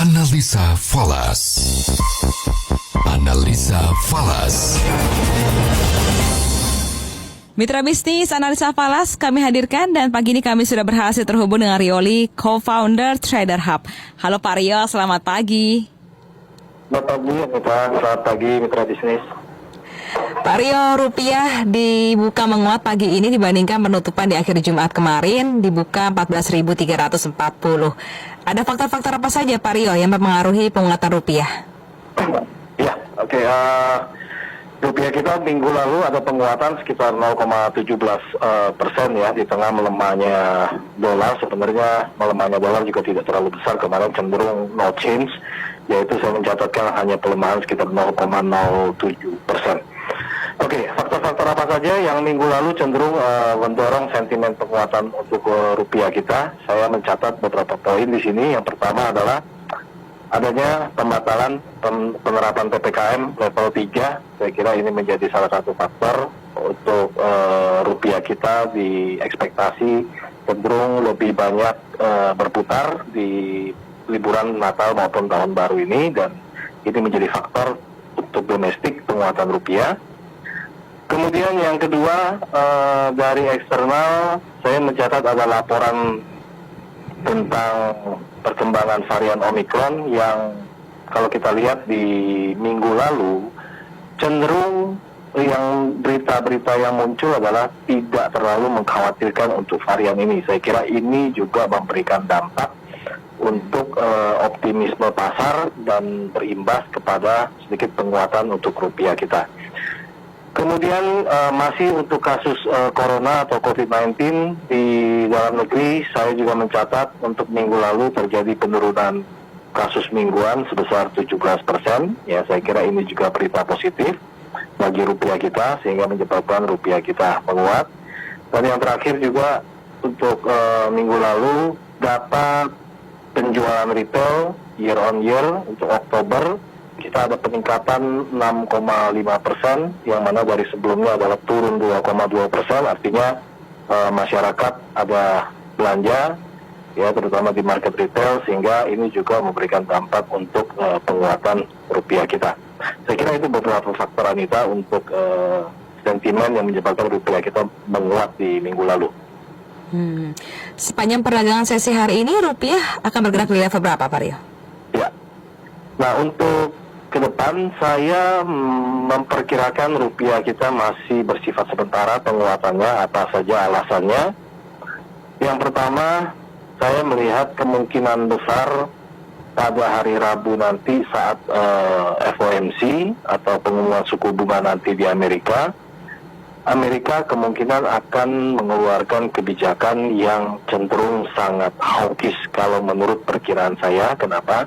Analisa Falas. Analisa Falas. Mitra bisnis Analisa Falas kami hadirkan dan pagi ini kami sudah berhasil terhubung dengan Rioli, co-founder Trader Hub. Halo Pak Rio, selamat pagi. Selamat pagi, Mitra. Selamat pagi, Mitra bisnis. Pak Rio, rupiah dibuka menguat pagi ini dibandingkan penutupan di akhir Jumat kemarin, dibuka 14.340. Ada faktor-faktor apa saja Pak Rio yang mempengaruhi penguatan rupiah? Ya, oke. Rupiah kita minggu lalu ada penguatan sekitar 0,17% ya, di tengah melemahnya dolar. Sebenarnya melemahnya dolar juga tidak terlalu besar, kemarin cenderung no change, yaitu saya mencatatkan hanya pelemahan sekitar 0,07%. Oke, faktor-faktor apa saja yang minggu lalu cenderung mendorong sentimen penguatan untuk rupiah kita? Saya mencatat beberapa poin di sini. Yang pertama adalah adanya pembatalan penerapan PPKM level 3, saya kira ini menjadi salah satu faktor untuk rupiah kita di ekspektasi cenderung lebih banyak berputar di liburan Natal maupun Tahun Baru ini, dan ini menjadi faktor untuk domestik penguatan rupiah. Kemudian yang kedua, dari eksternal saya mencatat ada laporan tentang perkembangan varian Omicron yang kalau kita lihat di minggu lalu cenderung yang berita-berita yang muncul adalah tidak terlalu mengkhawatirkan untuk varian ini. Saya kira ini juga memberikan dampak untuk optimisme pasar dan berimbas kepada sedikit penguatan untuk rupiah kita. Kemudian masih untuk kasus corona atau COVID-19 di dalam negeri, saya juga mencatat untuk minggu lalu terjadi penurunan kasus mingguan sebesar 17%. Ya, saya kira ini juga berita positif bagi rupiah kita sehingga menyebabkan rupiah kita menguat. Dan yang terakhir juga untuk minggu lalu data penjualan retail year on year untuk Oktober kita ada peningkatan 6,5%, yang mana dari sebelumnya adalah turun 2,2%, artinya masyarakat ada belanja, ya terutama di market retail, sehingga ini juga memberikan dampak untuk penguatan rupiah kita. Saya kira itu beberapa faktor, Anita, untuk sentimen yang menyebabkan rupiah kita menguat di minggu lalu. Sepanjang perdagangan sesi hari ini, rupiah akan bergerak di level berapa, Pak Rio? Ya, nah untuk ke depan saya memperkirakan rupiah kita masih bersifat sementara penguatannya. Apa saja alasannya? Yang pertama, saya melihat kemungkinan besar pada hari Rabu nanti saat FOMC atau pengumuman suku bunga nanti di Amerika kemungkinan akan mengeluarkan kebijakan yang cenderung sangat hawkish kalau menurut perkiraan saya. Kenapa?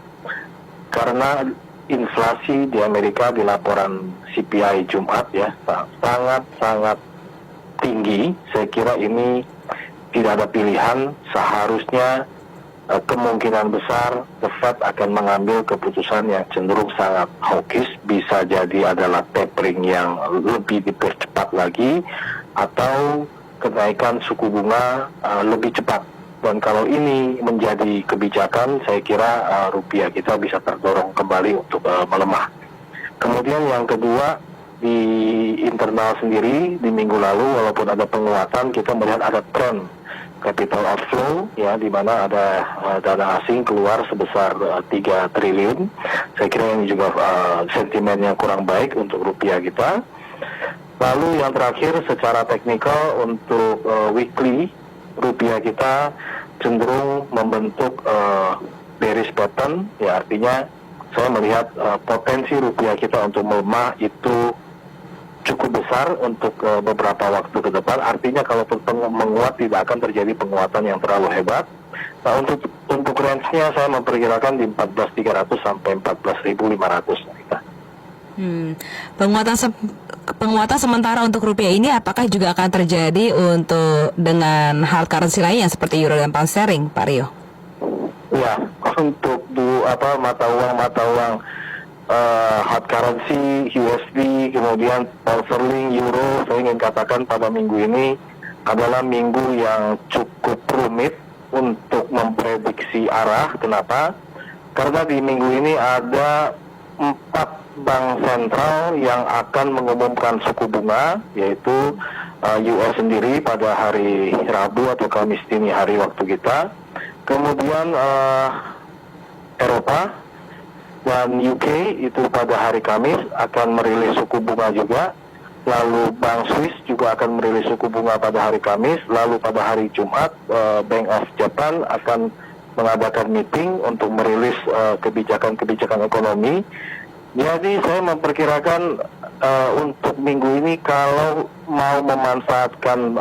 Karena inflasi di Amerika di laporan CPI Jumat ya sangat tinggi. Saya kira ini tidak ada pilihan, seharusnya kemungkinan besar The Fed akan mengambil keputusan yang cenderung sangat hawkish. Bisa jadi adalah tapering yang lebih dipercepat lagi atau kenaikan suku bunga lebih cepat. Dan kalau ini menjadi kebijakan, saya kira rupiah kita bisa terdorong kembali untuk melemah. Kemudian yang kedua, di internal sendiri di minggu lalu walaupun ada penguatan, kita melihat ada tren capital outflow, ya, di mana ada dana asing keluar sebesar 3 triliun. Saya kira ini juga sentimen yang kurang baik untuk rupiah kita. Lalu yang terakhir secara teknikal untuk weekly, rupiah kita cenderung membentuk bearish pattern, ya artinya saya melihat potensi rupiah kita untuk melemah itu cukup besar untuk beberapa waktu ke depan. Artinya kalau menguat tidak akan terjadi penguatan yang terlalu hebat. Nah untuk range-nya saya memperkirakan di 14.300 sampai 14.500. Penguatan sementara untuk rupiah ini apakah juga akan terjadi untuk dengan hard currency lainnya seperti euro dan pound sterling, Pak Rio? Ya, untuk mata uang hard currency USD, kemudian pound sterling, euro, saya ingin katakan pada minggu ini adalah minggu yang cukup rumit untuk memprediksi arah. Kenapa? Karena di minggu ini ada 4 bank sentral yang akan mengumumkan suku bunga, yaitu US sendiri pada hari Rabu atau Kamis dini hari waktu kita. Kemudian Eropa dan UK itu pada hari Kamis akan merilis suku bunga juga. Lalu Bank Swiss juga akan merilis suku bunga pada hari Kamis. Lalu pada hari Jumat Bank of Japan akan mengadakan meeting untuk merilis kebijakan-kebijakan ekonomi. Jadi saya memperkirakan untuk minggu ini kalau mau memanfaatkan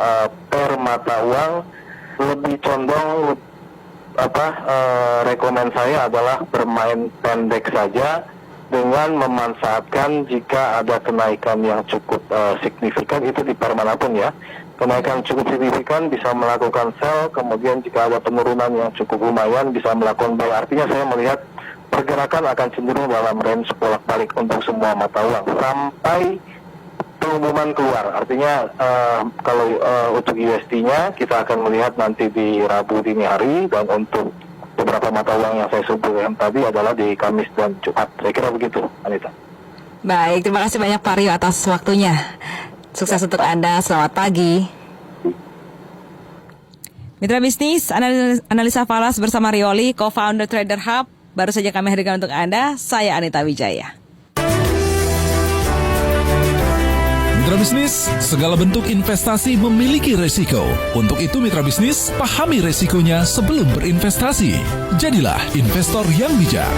per mata uang, lebih condong rekomen saya adalah bermain pendek saja dengan memanfaatkan jika ada kenaikan yang cukup signifikan itu di per manapun ya. Kenaikan cukup signifikan bisa melakukan sell, kemudian jika ada penurunan yang cukup lumayan bisa melakukan buy. Artinya saya melihat pergerakan akan cenderung dalam range bolak-balik untuk semua mata uang sampai pengumuman keluar. Artinya kalau untuk USD-nya kita akan melihat nanti di Rabu dini hari, dan untuk beberapa mata uang yang saya sebutkan tadi adalah di Kamis dan Jumat. Saya kira begitu, Anita. Baik, terima kasih banyak Pak Rio atas waktunya. Sukses untuk Anda, selamat pagi. Mitra bisnis, analisa falas bersama Rioli, co-founder Trader Hub. Baru saja kami hadirkan untuk Anda, saya Anita Wijaya. Mitra bisnis, segala bentuk investasi memiliki resiko. Untuk itu mitra bisnis, pahami resikonya sebelum berinvestasi. Jadilah investor yang bijak.